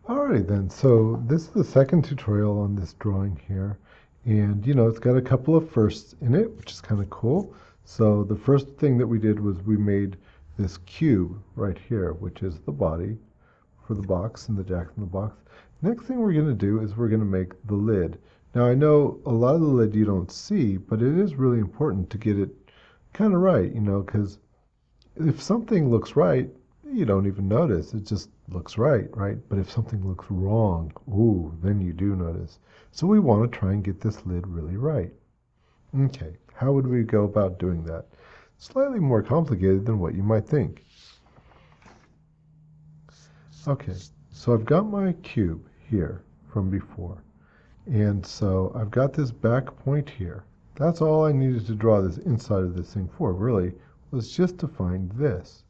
Alright then, so this is the second tutorial on this drawing here, and it's got a couple of firsts in it, which is kind of cool. So the first thing that we did was we made this cube right here, which is the body for the box and the Jack in the Box. Next thing we're going to do is we're going to make the lid. Now I know a lot of the lid you don't see, but it is really important to get it kind of right, because if something looks right, you don't even notice. It just looks right, right? But if something looks wrong, ooh, then you do notice. So we want to try and get this lid really right. Okay, how would we go about doing that? Slightly more complicated than what you might think. Okay, so I've got my cube here from before. And so I've got this back point here. That's all I needed to draw this inside of this thing for, really, was just to find this.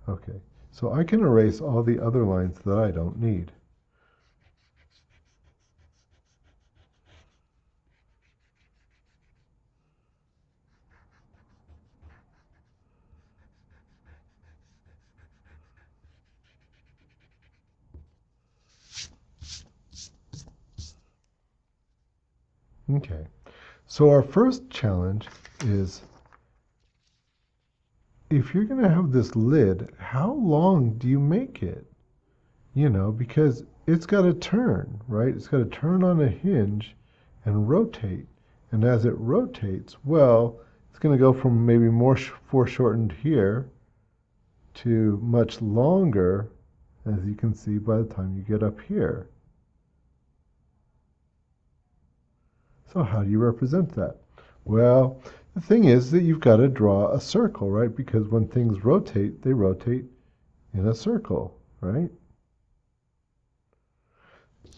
Okay, so I can erase all the other lines that I don't need. Okay, so our first challenge is, if you're going to have this lid, how long do you make it? Because it's got to turn, right? It's got to turn on a hinge and rotate. And as it rotates, well, it's going to go from maybe more foreshortened here to much longer, as you can see by the time you get up here. So how do you represent that? Well, the thing is that you've got to draw a circle, right? Because when things rotate, they rotate in a circle, right?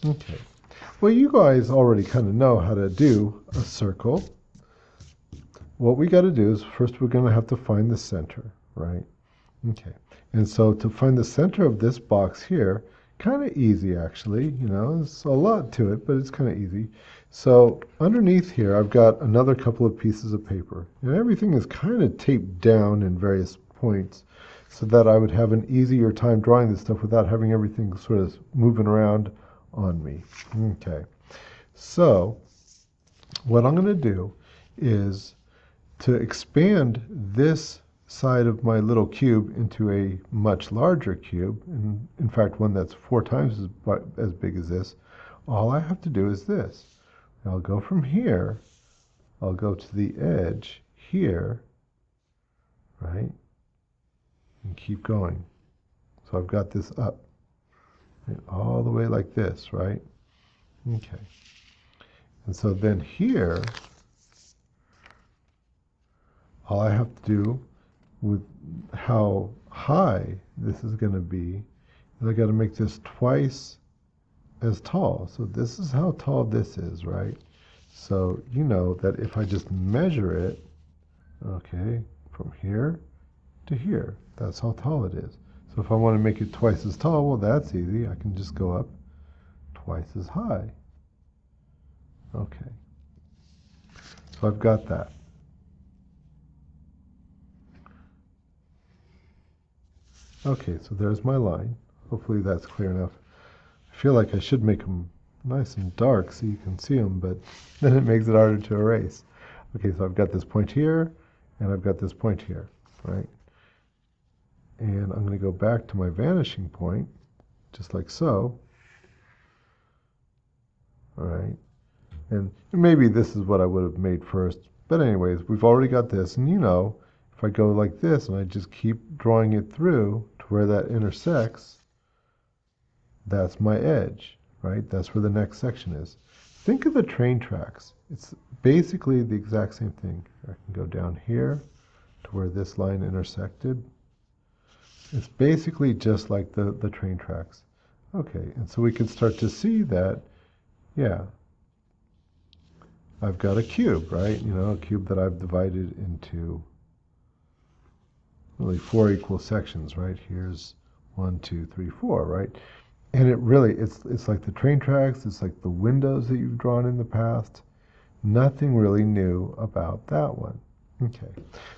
Okay. Well, you guys already kind of know how to do a circle. What we got to do is first we're going to have to find the center, right? Okay. And so to find the center of this box here, kind of easy actually, there's a lot to it, but it's kind of easy. So underneath here, I've got another couple of pieces of paper, and everything is kind of taped down in various points so that I would have an easier time drawing this stuff without having everything sort of moving around on me. Okay. So what I'm going to do is to expand this side of my little cube into a much larger cube, and in fact one that's 4 times as big as this, all I have to do is this. I'll go from here, I'll go to the edge here, right, and keep going. So I've got this up, right, all the way like this, right? Okay. And so then here, all I have to do with how high this is going to be is I got to make this twice as tall. So this is how tall this is, right? So you know that if I just measure it, okay, from here to here, that's how tall it is. So if I want to make it twice as tall, well, that's easy. I can just go up twice as high. Okay. So I've got that. Okay, so there's my line. Hopefully that's clear enough. I feel like I should make them nice and dark so you can see them, but then it makes it harder to erase. Okay, so I've got this point here, and I've got this point here, right? And I'm going to go back to my vanishing point, just like so. All right, and maybe this is what I would have made first, but anyways, we've already got this, and if I go like this and I just keep drawing it through to where that intersects, that's my edge, right? That's where the next section is. Think of the train tracks. It's basically the exact same thing. I can go down here to where this line intersected. It's basically just like the train tracks. Okay, and so we can start to see that, yeah, I've got a cube, right? A cube that I've divided into really 4 equal sections, right? Here's 1, 2, 3, 4, right? And it's like the train tracks, it's like the windows that you've drawn in the past. Nothing really new about that one. Okay,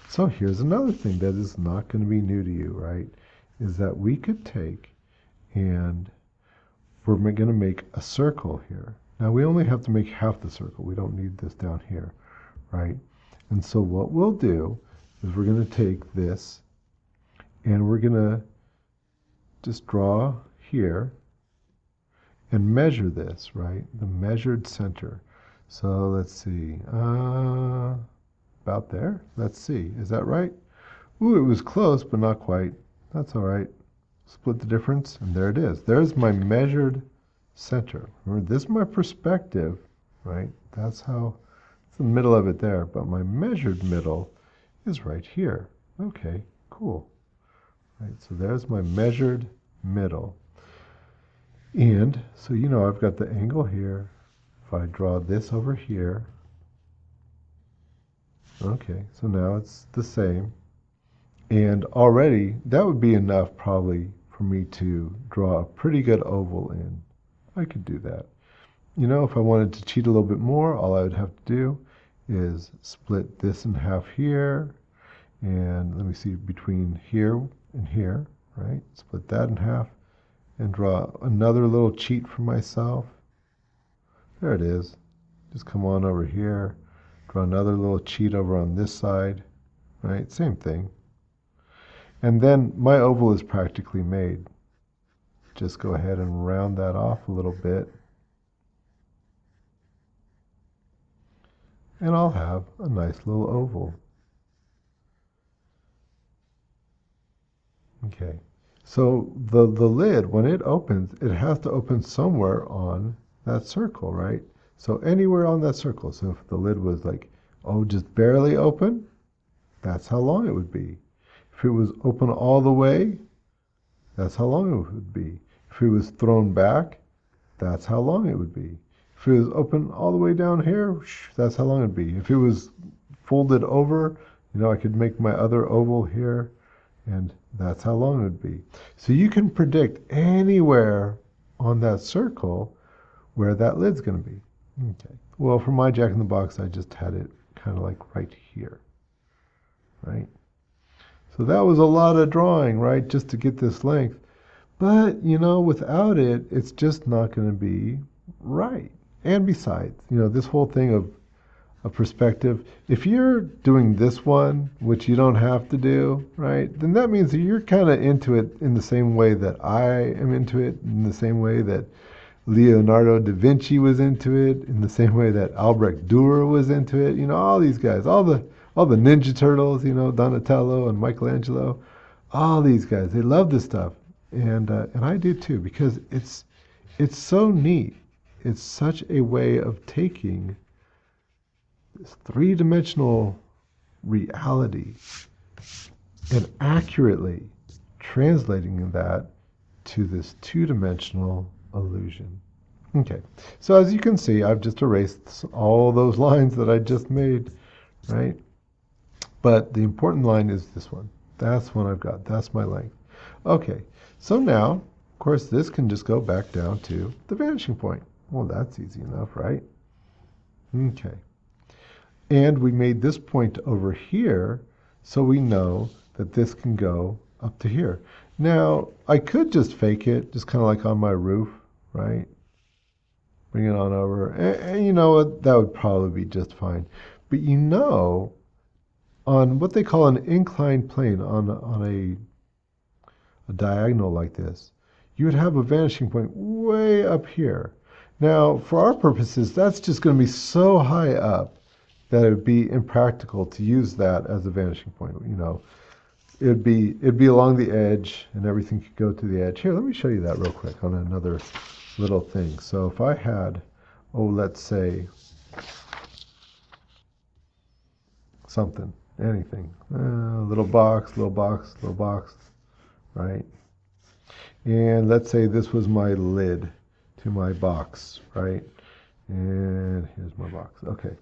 so here's another thing that is not going to be new to you, right? Is that we could take and we're going to make a circle here. Now we only have to make half the circle. We don't need this down here, right? And so what we'll do is we're going to take this and we're going to just draw here and measure this, right? The measured center. So let's see, about there. Let's see, is that right? Ooh, it was close, but not quite. That's all right. Split the difference, and there it is. There's my measured center. Remember, this is my perspective, right? That's how, it's the middle of it there, but my measured middle is right here. Okay, cool. Right, so there's my measured middle. And so, you know, I've got the angle here. If I draw this over here, okay, so now it's the same. And already, that would be enough probably for me to draw a pretty good oval in. I could do that. You know, if I wanted to cheat a little bit more, all I would have to do is split this in half here. And let me see, between here and here, right? Split that in half and draw another little cheat for myself. There it is. Just come on over here, draw another little cheat over on this side, right? Same thing. And then my oval is practically made. Just go ahead and round that off a little bit. And I'll have a nice little oval. Okay, so the lid, when it opens, it has to open somewhere on that circle, right? So anywhere on that circle. So if the lid was like, oh, just barely open, that's how long it would be. If it was open all the way, that's how long it would be. If it was thrown back, that's how long it would be. If it was open all the way down here, that's how long it would be. If it was folded over, you know, I could make my other oval here, and that's how long it would be. So you can predict anywhere on that circle where that lid's going to be. Okay. Well, for my Jack in the Box, I just had it kind of like right here, right? So that was a lot of drawing, right, just to get this length. But, you know, without it, it's just not going to be right. And besides, you know, this whole thing of a perspective, if you're doing this one, which you don't have to do, right, then that means that you're kind of into it in the same way that I am into it, in the same way that Leonardo da Vinci was into it, in the same way that Albrecht Dürer was into it. You know, all these guys, all the Ninja Turtles, you know, Donatello and Michelangelo, all these guys, they love this stuff, and I do too, because it's so neat. It's such a way of taking this three-dimensional reality and accurately translating that to this two-dimensional illusion. Okay, so as you can see, I've just erased all those lines that I just made, right? But the important line is this one. That's one I've got. That's my length. Okay, so now, of course, this can just go back down to the vanishing point. Well, that's easy enough, right? Okay. And we made this point over here, so we know that this can go up to here. Now, I could just fake it, just kind of like on my roof, right? Bring it on over. And you know what? That would probably be just fine. But you know, on what they call an inclined plane, on a diagonal like this, you would have a vanishing point way up here. Now, for our purposes, that's just going to be so high up that it would be impractical to use that as a vanishing point. You know, it'd be along the edge, and everything could go to the edge. Here, let me show you that real quick on another little thing. So if I had, oh, let's say something, anything, little box, little box, little box, right? And let's say this was my lid to my box, right? And here's my box. Okay.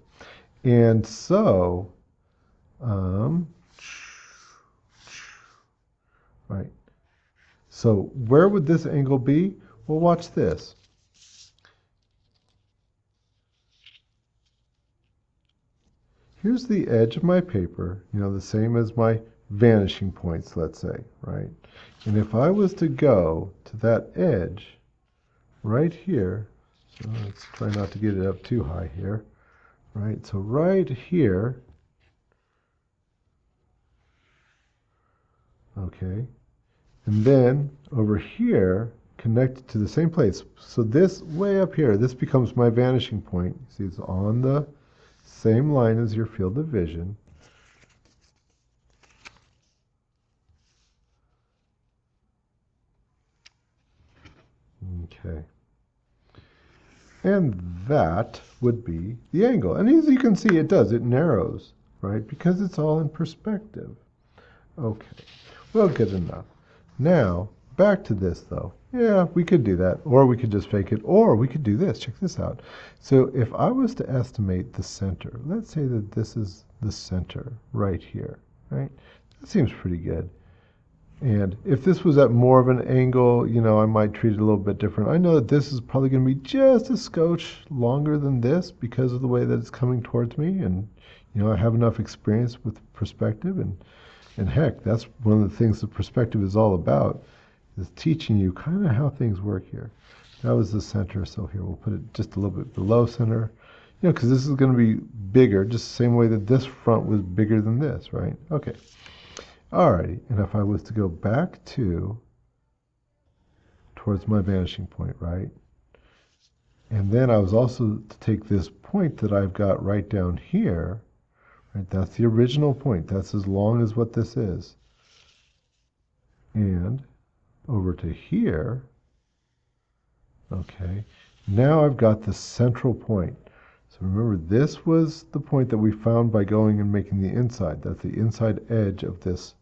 And so, right. So where would this angle be? Well, watch this. Here's the edge of my paper, you know, the same as my vanishing points, let's say, right? And if I was to go to that edge right here, so let's try not to get it up too high here, right? So right here, okay, and then over here, connected to the same place. So this way up here, this becomes my vanishing point. See, it's on the same line as your field of vision. Okay. And that would be the angle. And as you can see, it does. It narrows, right? Because it's all in perspective. Okay. Well, good enough. Now, back to this, though. Yeah, we could do that. Or we could just fake it. Or we could do this. Check this out. So if I was to estimate the center, let's say that this is the center right here, right? That seems pretty good. And if this was at more of an angle, you know, I might treat it a little bit different. I know that this is probably going to be just a scotch longer than this because of the way that it's coming towards me. And, you know, I have enough experience with perspective. And heck, that's one of the things that perspective is all about, is teaching you kind of how things work here. That was the center, so here we'll put it just a little bit below center. You know, because this is going to be bigger, just the same way that this front was bigger than this, right? Okay. Alrighty, and if I was to go back towards my vanishing point, right? And then I was also to take this point that I've got right down here, right? That's the original point. That's as long as what this is. And over to here, okay, now I've got the central point. So remember, this was the point that we found by going and making the inside. That's the inside edge of this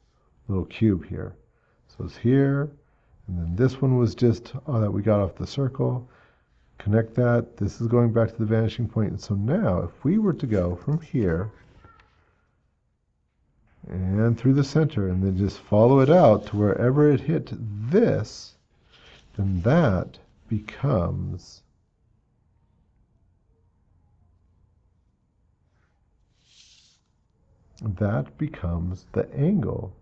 little cube here. So it's here, and then this one was just that we got off the circle. Connect that. This is going back to the vanishing point. And so now, if we were to go from here and through the center and then just follow it out to wherever it hit this, then that becomes the angle.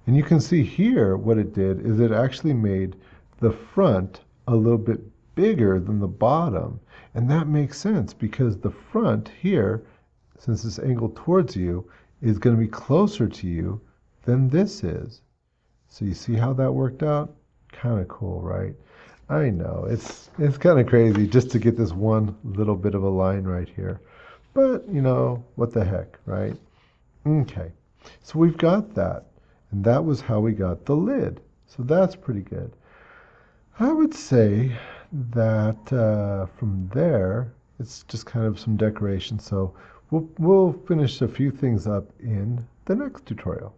And you can see here what it did is it actually made the front a little bit bigger than the bottom. And that makes sense because the front here, since it's angled towards you, is going to be closer to you than this is. So you see how that worked out? Kind of cool, right? I know, it's kind of crazy just to get this one little bit of a line right here. But, you know, what the heck, right? Okay, so we've got that. And that was how we got the lid. So that's pretty good. I would say that from there, it's just kind of some decoration. So we'll finish a few things up in the next tutorial.